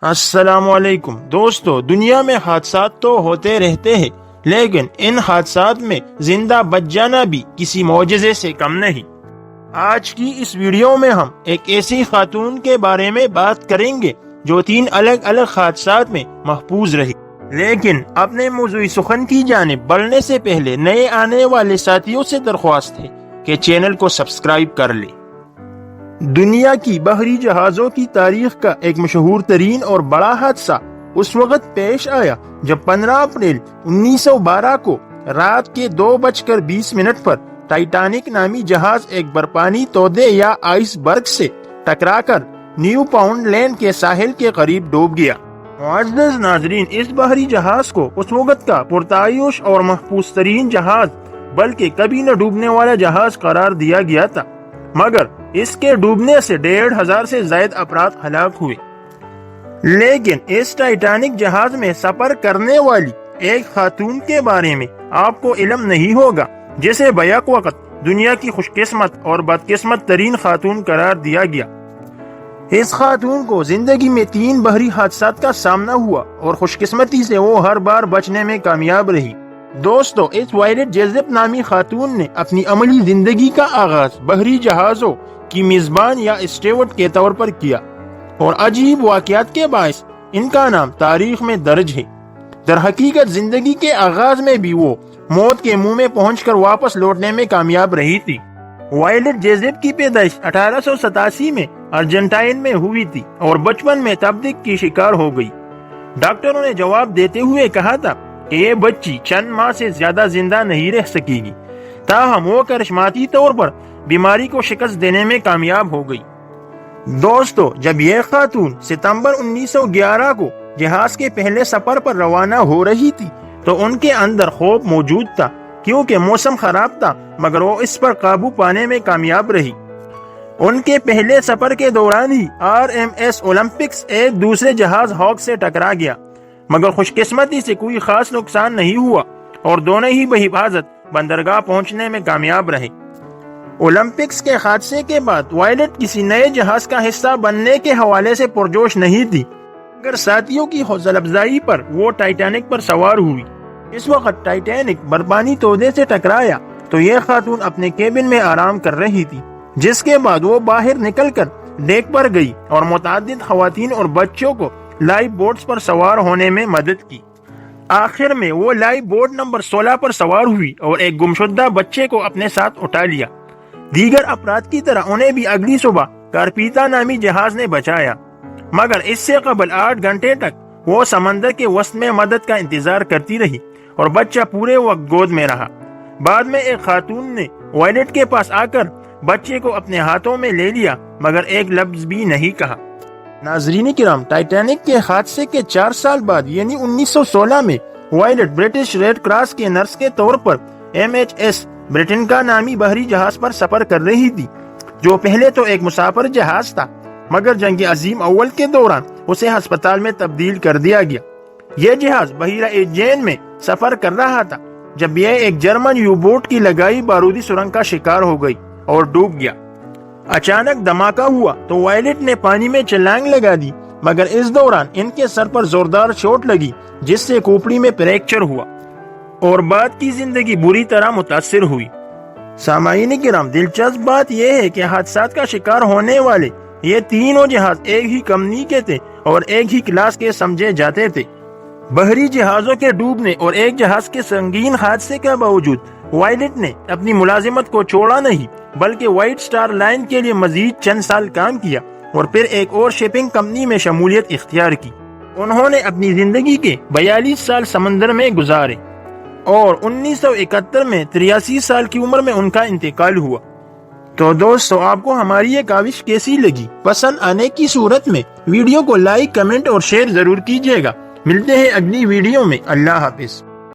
السلام علیکم دوستو، دنیا میں حادثات تو ہوتے رہتے ہیں، لیکن ان حادثات میں زندہ بچ جانا بھی کسی معجزے سے کم نہیں۔ آج کی اس ویڈیو میں ہم ایک ایسی خاتون کے بارے میں بات کریں گے جو 3 الگ الگ حادثات میں محفوظ رہی، لیکن اپنے موضوع سخن کی جانب بڑھنے سے پہلے نئے آنے والے ساتھیوں سے درخواست ہے کہ چینل کو سبسکرائب کر لیں۔ دنیا کی بحری جہازوں کی تاریخ کا ایک مشہور ترین اور بڑا حادثہ اس وقت پیش آیا جب 15 اپریل 1912 کو رات کے 2:20 پر ٹائٹینک نامی جہاز ایک برفانی تودے یا آئس برگ سے ٹکرا کر نیو پاؤنڈ لینڈ کے ساحل کے قریب ڈوب گیا۔ معزز ناظرین، اس بحری جہاز کو اس وقت کا پرتعیش اور محفوظ ترین جہاز بلکہ کبھی نہ ڈوبنے والا جہاز قرار دیا گیا تھا، مگر اس کے ڈوبنے سے 1500 سے زائد افراد ہلاک ہوئے۔ لیکن اس ٹائٹینک جہاز میں سفر کرنے والی ایک خاتون کے بارے میں آپ کو علم نہیں ہوگا، جسے بیک وقت دنیا کی خوش قسمت اور بدقسمت ترین خاتون قرار دیا گیا۔ اس خاتون کو زندگی میں 3 بحری حادثات کا سامنا ہوا اور خوش قسمتی سے وہ ہر بار بچنے میں کامیاب رہی۔ دوستو، اس وائلٹ جیزپ نامی خاتون نے اپنی عملی زندگی کا آغاز بحری جہازوں کی میزبان یا اسٹیورڈ کے طور پر کیا، اور عجیب واقعات کے باعث ان کا نام تاریخ میں درج ہے۔ در حقیقت زندگی کے آغاز میں بھی وہ موت کے منہ میں پہنچ کر واپس لوٹنے میں کامیاب رہی تھی۔ وائلٹ جیزپ کی پیدائش 1887 میں ارجنٹائن میں ہوئی تھی اور بچپن میں تبدیق کی شکار ہو گئی۔ ڈاکٹروں نے جواب دیتے ہوئے کہا تھا کہ یہ بچی چند ماہ سے زیادہ زندہ نہیں رہ سکے گی، تاہم وہ کرشماتی طور پر بیماری کو شکست دینے میں کامیاب ہو گئی۔ دوستو، جب یہ خاتون ستمبر 1911 کو جہاز کے پہلے سفر پر روانہ ہو رہی تھی تو ان کے اندر خوف موجود تھا، کیونکہ موسم خراب تھا، مگر وہ اس پر قابو پانے میں کامیاب رہی۔ ان کے پہلے سفر کے دوران ہی RMS اولمپکس ایک دوسرے جہاز ہاک سے ٹکرا گیا، مگر خوش قسمتی سے کوئی خاص نقصان نہیں ہوا اور دونوں ہی بحفاظت بندرگاہ پہنچنے میں کامیاب رہے۔ اولمپکس کے حادثے کے بعد وائلٹ کسی نئے جہاز کا حصہ بننے کے حوالے سے پرجوش نہیں تھی، مگر ساتھیوں کی حوصلہ افزائی پر وہ ٹائٹینک پر سوار ہوئی۔ اس وقت ٹائٹینک برفانی تودے سے ٹکرایا تو یہ خاتون اپنے کیبن میں آرام کر رہی تھی، جس کے بعد وہ باہر نکل کر ڈیک پر گئی اور متعدد خواتین اور بچوں کو لائف بوٹس پر سوار ہونے میں مدد کی۔ آخر میں وہ لائف بوٹ نمبر 16 پر سوار ہوئی اور ایک گمشدہ بچے کو اپنے ساتھ اٹھا لیا۔ دیگر افراد کی طرح انہیں بھی اگلی صبح کارپیتا نامی جہاز نے بچایا، مگر اس سے قبل 8 گھنٹے تک وہ سمندر کے وسط میں مدد کا انتظار کرتی رہی اور بچہ پورے وقت گود میں رہا۔ بعد میں ایک خاتون نے وائلٹ کے پاس آ کر بچے کو اپنے ہاتھوں میں لے لیا، مگر ایک لفظ بھی نہیں کہا۔ ناظرین کرام، ٹائٹینک کے حادثے کے 4 سال بعد یعنی 1916 میں وائلٹ برٹش ریڈ کراس کے نرس کے طور پر MHS برٹنکا نامی بحری جہاز پر سفر کر رہی تھی، جو پہلے تو ایک مسافر جہاز تھا، مگر جنگ عظیم اول کے دوران اسے ہسپتال میں تبدیل کر دیا گیا۔ یہ جہاز بحیرہ ایجین میں سفر کر رہا تھا جب یہ ایک جرمن یو بوٹ کی لگائی بارودی سرنگ کا شکار ہو گئی اور ڈوب گیا۔ اچانک دھماکہ ہوا تو وائلٹ نے پانی میں چھلانگ لگا دی، مگر اس دوران ان کے سر پر زوردار چوٹ لگی، جس سے کھوپڑی میں فریکچر ہوا اور بعد کی زندگی بری طرح متاثر ہوئی۔ سامعین کرام، دلچسپ بات یہ ہے کہ حادثات کا شکار ہونے والے یہ تینوں جہاز ایک ہی کمپنی کے تھے اور ایک ہی کلاس کے سمجھے جاتے تھے۔ بحری جہازوں کے ڈوبنے اور ایک جہاز کے سنگین حادثے کے باوجود وائلٹ نے اپنی ملازمت کو چھوڑا نہیں، بلکہ وائٹ سٹار لائن کے لیے مزید چند سال کام کیا اور پھر ایک اور شپنگ کمپنی میں شمولیت اختیار کی۔ انہوں نے اپنی زندگی کے 42 سال سمندر میں گزارے اور 1971 میں 83 سال کی عمر میں ان کا انتقال ہوا۔ تو دوستو، آپ کو ہماری یہ کاوش کیسی لگی؟ پسند آنے کی صورت میں ویڈیو کو لائک، کمنٹ اور شیئر ضرور کیجیے گا۔ ملتے ہیں اگلی ویڈیو میں۔ اللہ حافظ۔